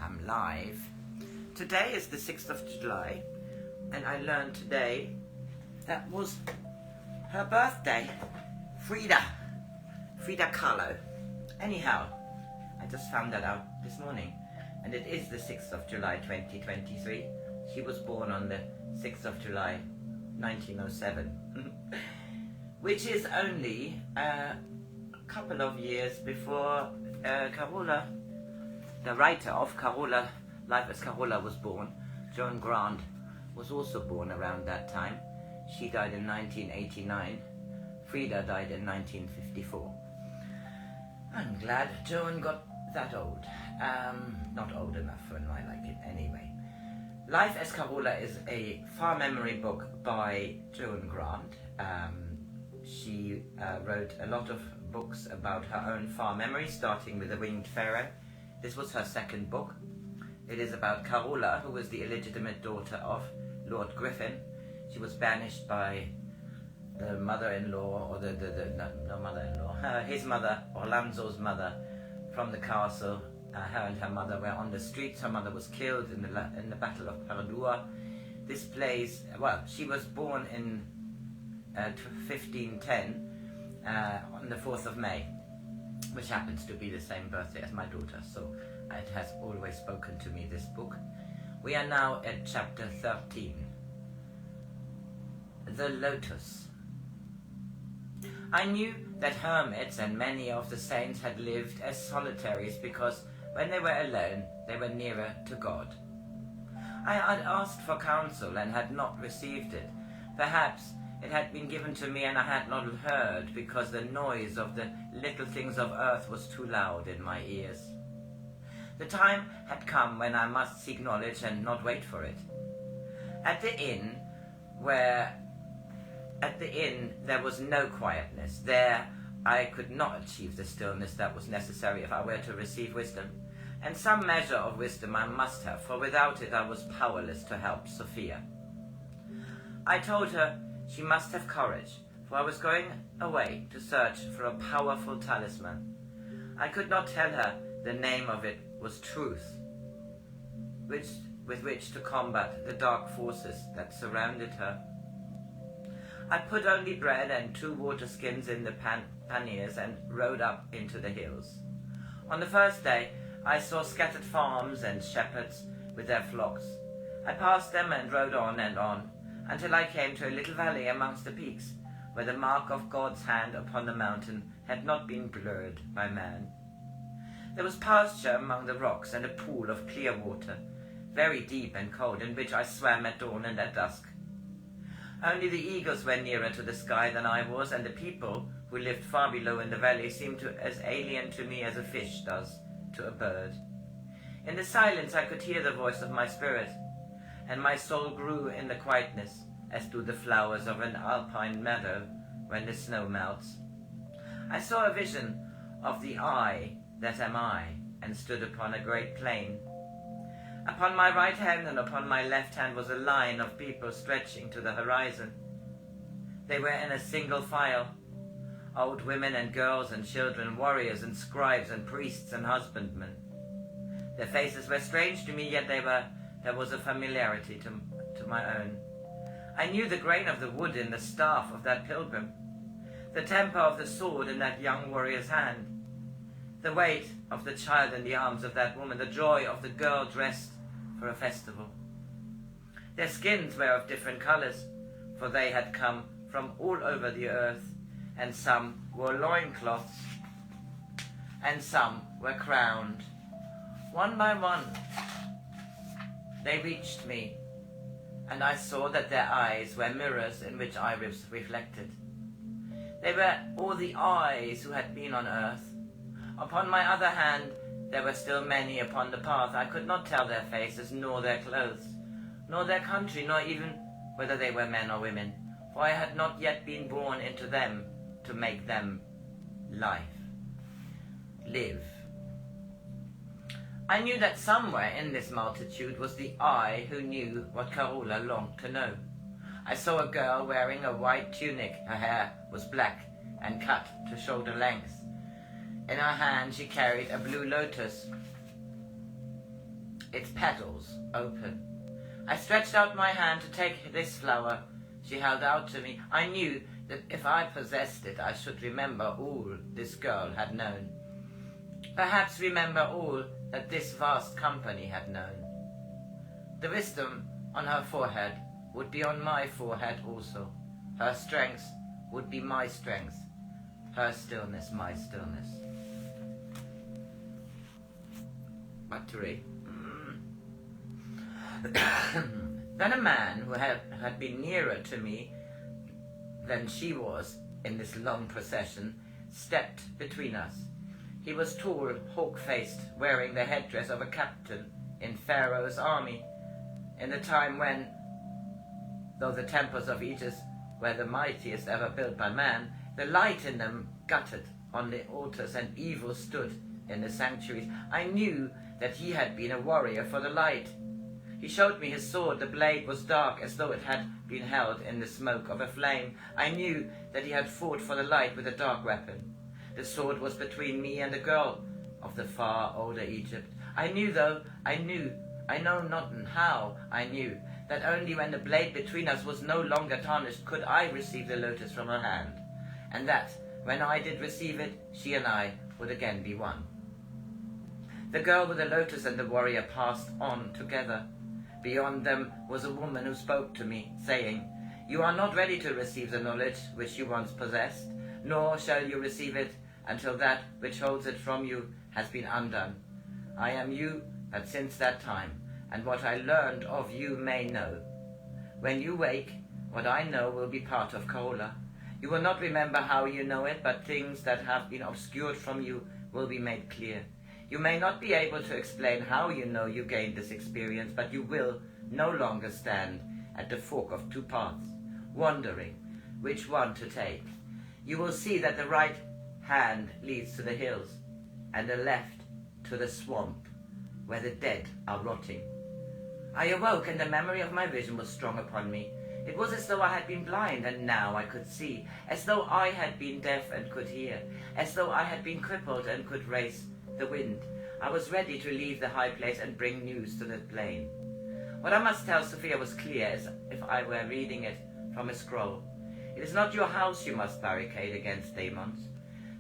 I'm live. Today is the 6th of July, and I learned today that was her birthday. Frida Kahlo. Anyhow, I just found that out this morning, and it is the 6th of July 2023. She was born on the 6th of July 1907, which is only a couple of years before Carola, the writer of Carola, Life as Carola, was born. Joan Grant was also born around that time. She died in 1989. Frida died in 1954. I'm glad Joan got that old. Not old enough for my liking anyway. Life as Carola is a far memory book by Joan Grant. She wrote a lot of books about her own far memory, starting with The Winged Pharaoh. This was her second book. It is about Carola, who was the illegitimate daughter of Lord Griffin. She was banished by the mother-in-law, or no mother-in-law, his mother, Orlanzo's mother, from the castle. Her and her mother were on the streets. Her mother was killed in the Battle of Padua. This plays, well, she was born in 1510 on the 4th of May, which happens to be the same birthday as my daughter, so it has always spoken to me, this book. We are now at chapter 13, The Lotus. I knew that hermits and many of the saints had lived as solitaries because when they were alone, they were nearer to God. I had asked for counsel and had not received it. Perhaps it had been given to me and I had not heard because the noise of the little things of earth was too loud in my ears. The time had come when I must seek knowledge and not wait for it. At the inn there was no quietness. There I could not achieve the stillness that was necessary if I were to receive wisdom. And some measure of wisdom I must have, for without it I was powerless to help Sophia. I told her she must have courage, for I was going away to search for a powerful talisman. I could not tell her the name of it was truth, with which to combat the dark forces that surrounded her. I put only bread and 2 water skins in the panniers and rode up into the hills. On the first day, I saw scattered farms and shepherds with their flocks. I passed them and rode on and on, until I came to a little valley amongst the peaks, where the mark of God's hand upon the mountain had not been blurred by man. There was pasture among the rocks and a pool of clear water, very deep and cold, in which I swam at dawn and at dusk. Only the eagles were nearer to the sky than I was, and the people, who lived far below in the valley, seemed as alien to me as a fish does to a bird. In the silence I could hear the voice of my spirit, and my soul grew in the quietness, as do the flowers of an alpine meadow when the snow melts. I saw a vision of the I that am I, and stood upon a great plain. Upon my right hand and upon my left hand was a line of people stretching to the horizon. They were in a single file, old women and girls and children, warriors and scribes and priests and husbandmen. Their faces were strange to me, yet there was a familiarity to my own. I knew the grain of the wood in the staff of that pilgrim, the temper of the sword in that young warrior's hand, the weight of the child in the arms of that woman, the joy of the girl dressed for a festival. Their skins were of different colors, for they had come from all over the earth, and some wore loincloths, and some were crowned. One by one, they reached me, and I saw that their eyes were mirrors in which I was reflected. They were all the eyes who had been on earth. Upon my other hand, there were still many upon the path. I could not tell their faces, nor their clothes, nor their country, nor even whether they were men or women, for I had not yet been born into them to make them live. I knew that somewhere in this multitude was the I who knew what Carola longed to know. I saw a girl wearing a white tunic. Her hair was black and cut to shoulder length. In her hand she carried a blue lotus. its petals open. I stretched out my hand to take this flower she held out to me. I knew that if I possessed it, I should remember all this girl had known. Perhaps remember all that this vast company had known. The wisdom on her forehead would be on my forehead also. Her strength would be my strength. Her stillness, my stillness. Battery. Then a man who had been nearer to me than she was in this long procession stepped between us. He was tall, hawk-faced, wearing the headdress of a captain in Pharaoh's army, in the time when, though the temples of Egypt were the mightiest ever built by man, the light in them guttered on the altars and evil stood in the sanctuaries. I knew that he had been a warrior for the light. He showed me his sword. The blade was dark, as though it had been held in the smoke of a flame. I knew that he had fought for the light with a dark weapon. The sword was between me and the girl of the far older Egypt. I knew, I know not how I knew, that only when the blade between us was no longer tarnished could I receive the lotus from her hand, and that when I did receive it, she and I would again be one. The girl with the lotus and the warrior passed on together. Beyond them was a woman who spoke to me, saying, "You are not ready to receive the knowledge which you once possessed, nor shall you receive it until that which holds it from you has been undone. I am you, but since that time, and what I learned of you may know. When you wake, what I know will be part of Carola. You will not remember how you know it, but things that have been obscured from you will be made clear. You may not be able to explain how you know you gained this experience, but you will no longer stand at the fork of two paths, wondering which one to take. You will see that the right hand leads to the hills, and the left to the swamp, where the dead are rotting." I awoke, and the memory of my vision was strong upon me. It was as though I had been blind, and now I could see, as though I had been deaf and could hear, as though I had been crippled and could raise the wind. I was ready to leave the high place and bring news to the plain. What I must tell Sophia was clear, as if I were reading it from a scroll. It is not your house you must barricade against demons,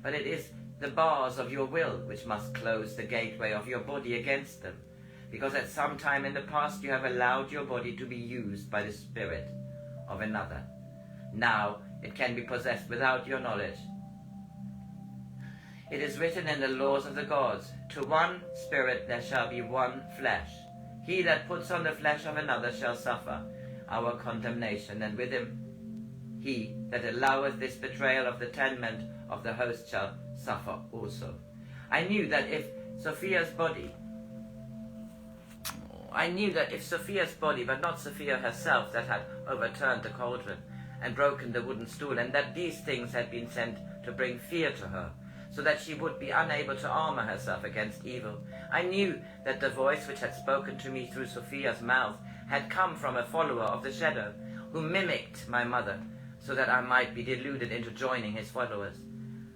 but it is the bars of your will which must close the gateway of your body against them, because at some time in the past you have allowed your body to be used by the spirit of another. Now it can be possessed without your knowledge. It is written in the laws of the gods, "To one spirit there shall be one flesh. He that puts on the flesh of another shall suffer our condemnation, and with him he that alloweth this betrayal of the tenement of the host shall suffer also." I knew that if Sophia's body, but not Sophia herself, that had overturned the cauldron and broken the wooden stool, and that these things had been sent to bring fear to her, so that she would be unable to armor herself against evil. I knew that the voice which had spoken to me through Sophia's mouth had come from a follower of the shadow, who mimicked my mother, so that I might be deluded into joining his followers.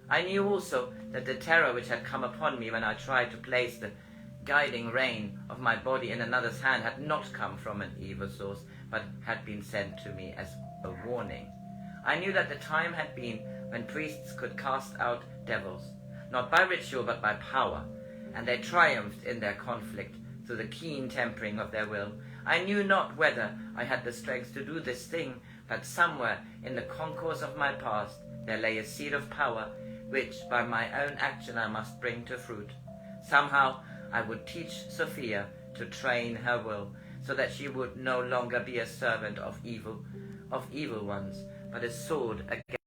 I knew also that the terror which had come upon me when I tried to place the guiding rein of my body in another's hand had not come from an evil source, but had been sent to me as a warning. I knew that the time had been when priests could cast out devils, not by ritual but by power, and they triumphed in their conflict through the keen tempering of their will. I knew not whether I had the strength to do this thing, but somewhere in the concourse of my past there lay a seed of power, which by my own action I must bring to fruit. Somehow I would teach Sophia to train her will, so that she would no longer be a servant of evil ones, but a sword against